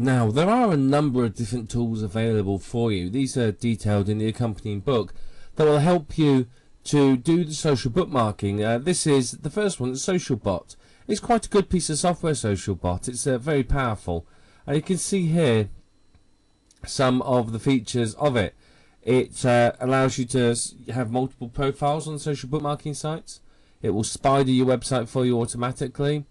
Now, there are a number of different tools available for you. These are detailed in the accompanying book that will help you to do the social bookmarking. This is the first one, the Socialbot. It's quite a good piece of software, Socialbot. It's very powerful. And you can see here some of the features of it. It allows you to have multiple profiles on social bookmarking sites. It will spider your website for you automatically.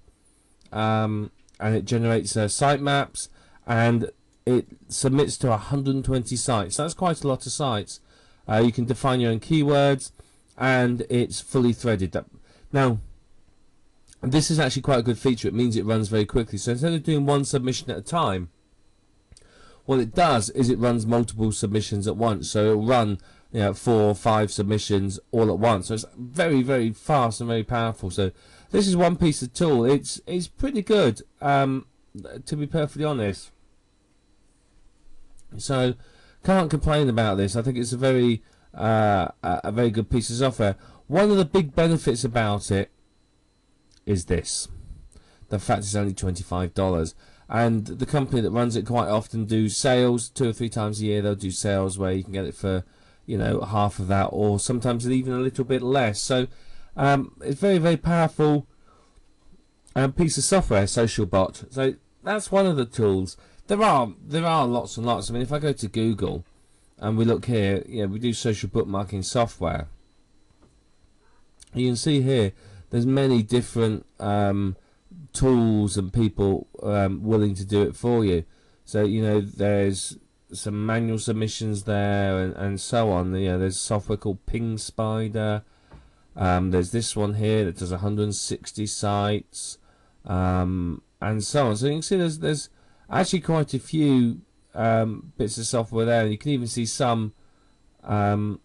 And it generates site maps. And it submits to 120 sites. That's quite a lot of sites. You can define your own keywords, and it's fully threaded. Now, this is actually quite a good feature. It means it runs very quickly. So instead of doing one submission at a time, what it does is it runs multiple submissions at once. So it'll run 4 or 5 submissions all at once. So it's very, very fast and very powerful. So this is one piece of tool. It's pretty good, to be perfectly honest. So can't complain about this. I think it's a very good piece of software. One of the big benefits about it is this: the fact it's only $25, and the company that runs it quite often do sales 2 or 3 times a year. They'll do sales where you can get it for half of that, or sometimes even a little bit less. So it's very, very powerful piece of software, Socialbot. So that's one of the tools. There are lots and lots. I mean, if I go to Google and we look here, we do social bookmarking software. You can see here there's many different tools and people willing to do it for you. So there's some manual submissions there and so on. There's software called Ping Spider. There's this one here that does 160 sites, and so on. So you can see there's actually quite a few bits of software there. And you can even see some some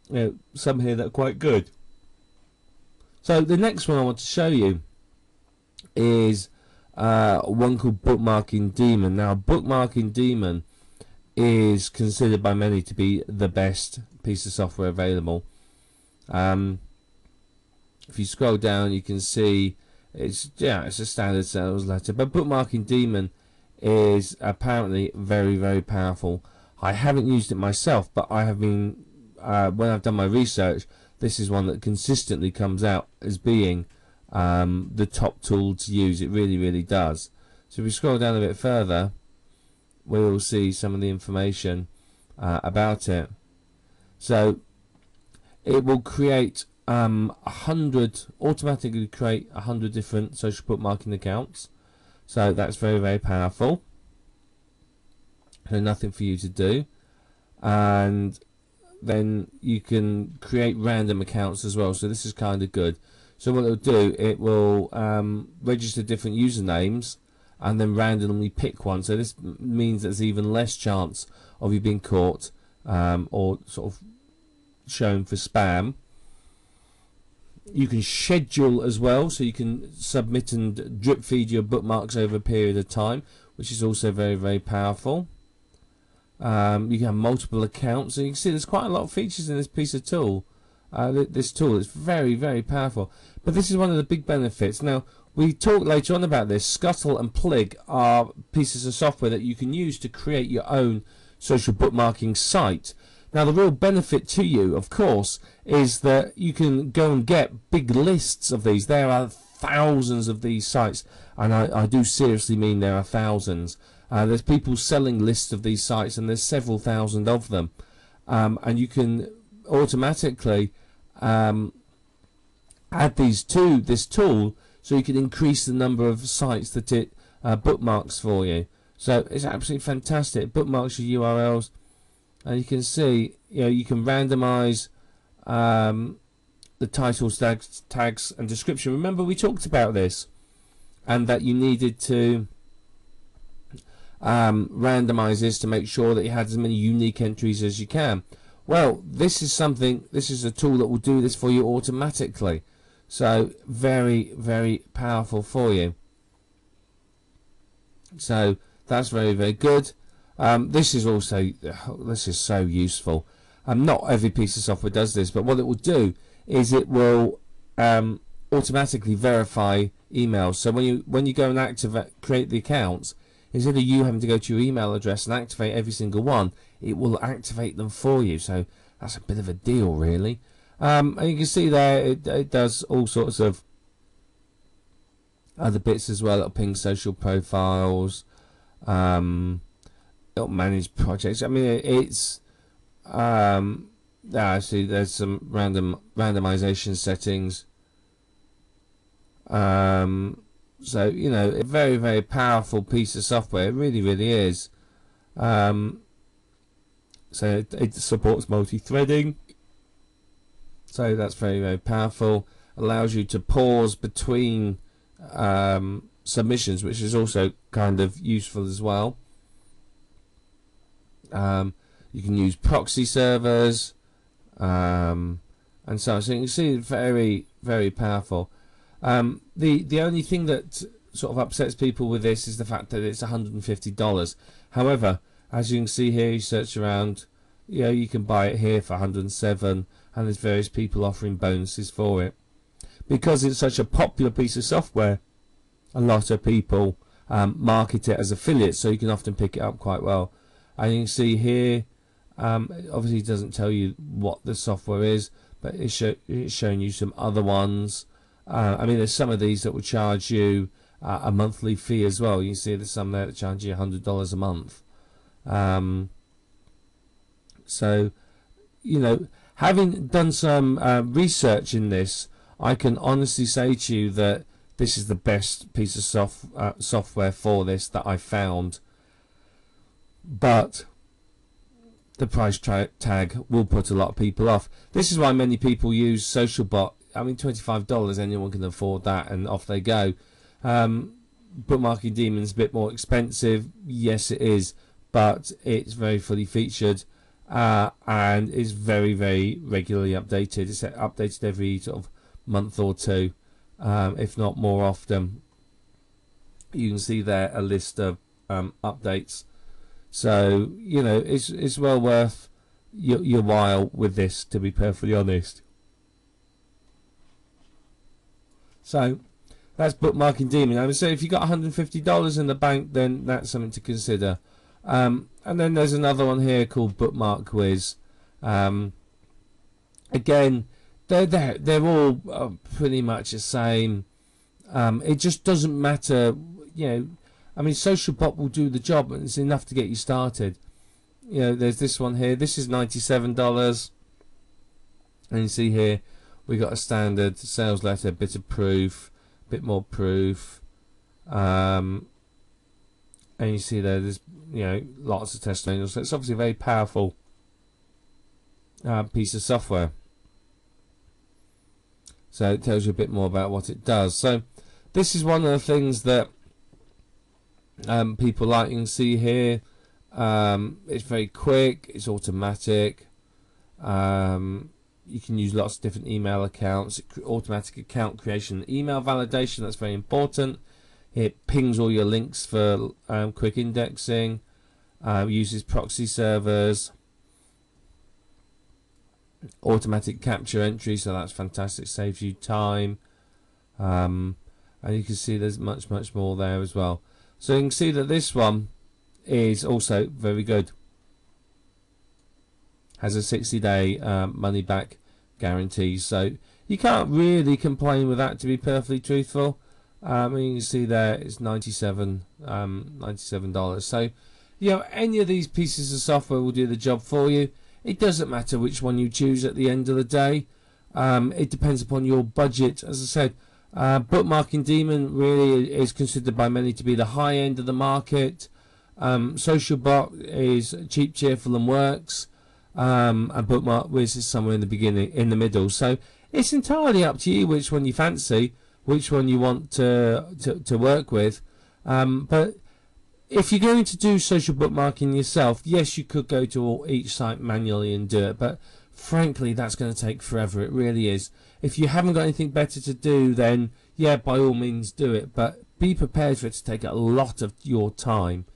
here that are quite good. So the next one I want to show you is one called Bookmarking Demon. Now, Bookmarking Demon is considered by many to be the best piece of software available. If you scroll down, you can see it's a standard sales letter, but Bookmarking Demon is apparently very, very powerful. I haven't used it myself, but I have been when I've done my research, this is one that consistently comes out as being the top tool to use. It really, really does. So if we scroll down a bit further, we'll see some of the information about it. So it will create automatically create 100 different social bookmarking accounts. So that's very, very powerful. So nothing for you to do. And then you can create random accounts as well. So this is kind of good. So what it'll do, it will register different usernames and then randomly pick one. So this means there's even less chance of you being caught or sort of shown for spam. You can schedule as well, so you can submit and drip feed your bookmarks over a period of time, which is also very, very powerful. You can have multiple accounts, so you can see there's quite a lot of features in this piece of tool. This tool is very, very powerful. But this is one of the big benefits. Now, we talk later on about this. Scuttle and Plig are pieces of software that you can use to create your own social bookmarking site. Now, the real benefit to you, of course, is that you can go and get big lists of these. There are thousands of these sites, and I do seriously mean there are thousands. There's people selling lists of these sites, and there's several thousand of them. And you can automatically add these to this tool, so you can increase the number of sites that it bookmarks for you. So it's absolutely fantastic. It bookmarks your URLs. And you can see, you can randomize the titles, tags, and description. Remember, we talked about this, and that you needed to randomize this to make sure that you had as many unique entries as you can. Well, this is a tool that will do this for you automatically. So very, very powerful for you. So that's very, very good. This is so useful. Not every piece of software does this, but what it will do is it will automatically verify emails. So when you go and create the accounts, instead of you having to go to your email address and activate every single one, it will activate them for you. So that's a bit of a deal, really. And you can see there it does all sorts of other bits as well. It'll ping social profiles, it'll manage projects. I mean, it's actually there's some randomization settings. So you know, a very, very powerful piece of software. It really, really is. So it supports multi-threading. So that's very, very powerful. Allows you to pause between submissions, which is also kind of useful as well. You can use proxy servers, and so on. So you can see it's very, very powerful. The only thing that sort of upsets people with this is the fact that it's $150. However, as you can see here, you search around, you know, you can buy it here for $107, and there's various people offering bonuses for it. Because it's such a popular piece of software, a lot of people market it as affiliates, so you can often pick it up quite well. And you can see here, obviously it doesn't tell you what the software is, but it's showing you some other ones. I mean, there's some of these that will charge you a monthly fee as well. You can see there's some there that charge you $100 a month. So, you know, having done some research in this, I can honestly say to you that this is the best piece of software for this that I found. But the price tag will put a lot of people off. This is why many people use Socialbot. I mean, $25, anyone can afford that, and off they go. Bookmarking Demon's a bit more expensive. Yes, it is, but it's very fully featured, and is very, very regularly updated. It's updated every sort of month or two, if not more often. You can see there a list of updates. So, you know, it's well worth your while with this, to be perfectly honest. So that's Bookmarking Demon. I would say if you got $150 in the bank, then that's something to consider. And then there's another one here called Bookmark Quiz. Again, they're all pretty much the same. It just doesn't matter, you know. I mean, Socialbot will do the job, and it's enough to get you started. You know, there's this one here. This is $97, and you see here we got a standard sales letter, bit of proof, bit more proof, and you see there's, you know, lots of testimonials. So it's obviously a very powerful piece of software. So it tells you a bit more about what it does. So this is one of the things that people like. You can see here, it's very quick, it's automatic. You can use lots of different email accounts, automatic account creation, email validation, that's very important. It pings all your links for quick indexing, uses proxy servers, automatic capture entry, so that's fantastic, saves you time. And you can see there's much more there as well. So you can see that this one is also very good. Has a 60-day money back guarantee, so you can't really complain with that, to be perfectly truthful. And you can see there it's $97. So, you know, any of these pieces of software will do the job for you. It doesn't matter which one you choose at the end of the day. It depends upon your budget. As I said, Bookmarking Demon really is considered by many to be the high end of the market. Socialbot is cheap, cheerful, and works. And Bookmark Quiz is somewhere in the middle. So it's entirely up to you which one you fancy, which one you want to work with. But if you're going to do social bookmarking yourself, yes, you could go to each site manually and do it, but frankly, that's going to take forever. It really is. If you haven't got anything better to do, then yeah, by all means do it, but be prepared for it to take a lot of your time.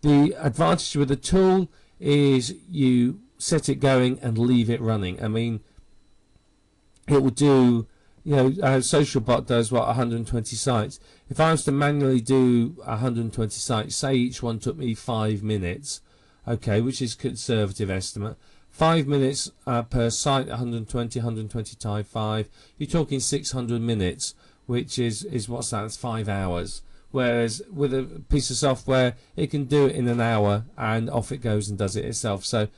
The advantage with the tool is you set it going and leave it running. I mean, it will do you know, Socialbot does what, 120 sites. If I was to manually do 120 sites, say each one took me 5 minutes, okay, which is conservative estimate. 5 minutes per site, 120, 120 times 5. You're talking 600 minutes, which is what's that? It's 5 hours. Whereas with a piece of software, it can do it in an hour, and off it goes and does it itself. So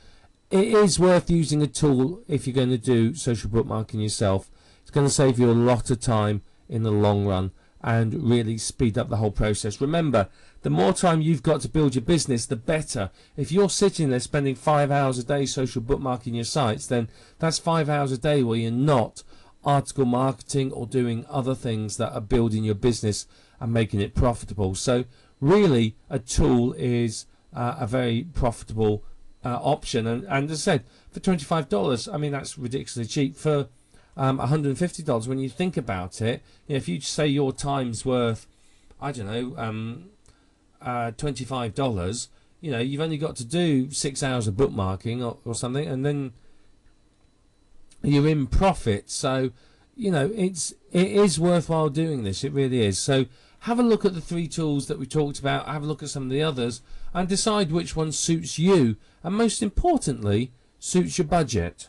it is worth using a tool if you're going to do social bookmarking yourself. It's going to save you a lot of time in the long run and really speed up the whole process. Remember, the more time you've got to build your business, the better. If you're sitting there spending 5 hours a day social bookmarking your sites, then that's 5 hours a day where you're not article marketing or doing other things that are building your business and making it profitable. So really, a tool is a very profitable option. And as I said, for $25, I mean, that's ridiculously cheap. For $150, when you think about it, you know, if you say your time's worth, I don't know, $25, you know, you've only got to do 6 hours of bookmarking or something, and then you're in profit. So, you know, it is worthwhile doing this. It really is. So have a look at the 3 tools that we talked about, have a look at some of the others, and decide which one suits you, and most importantly, suits your budget.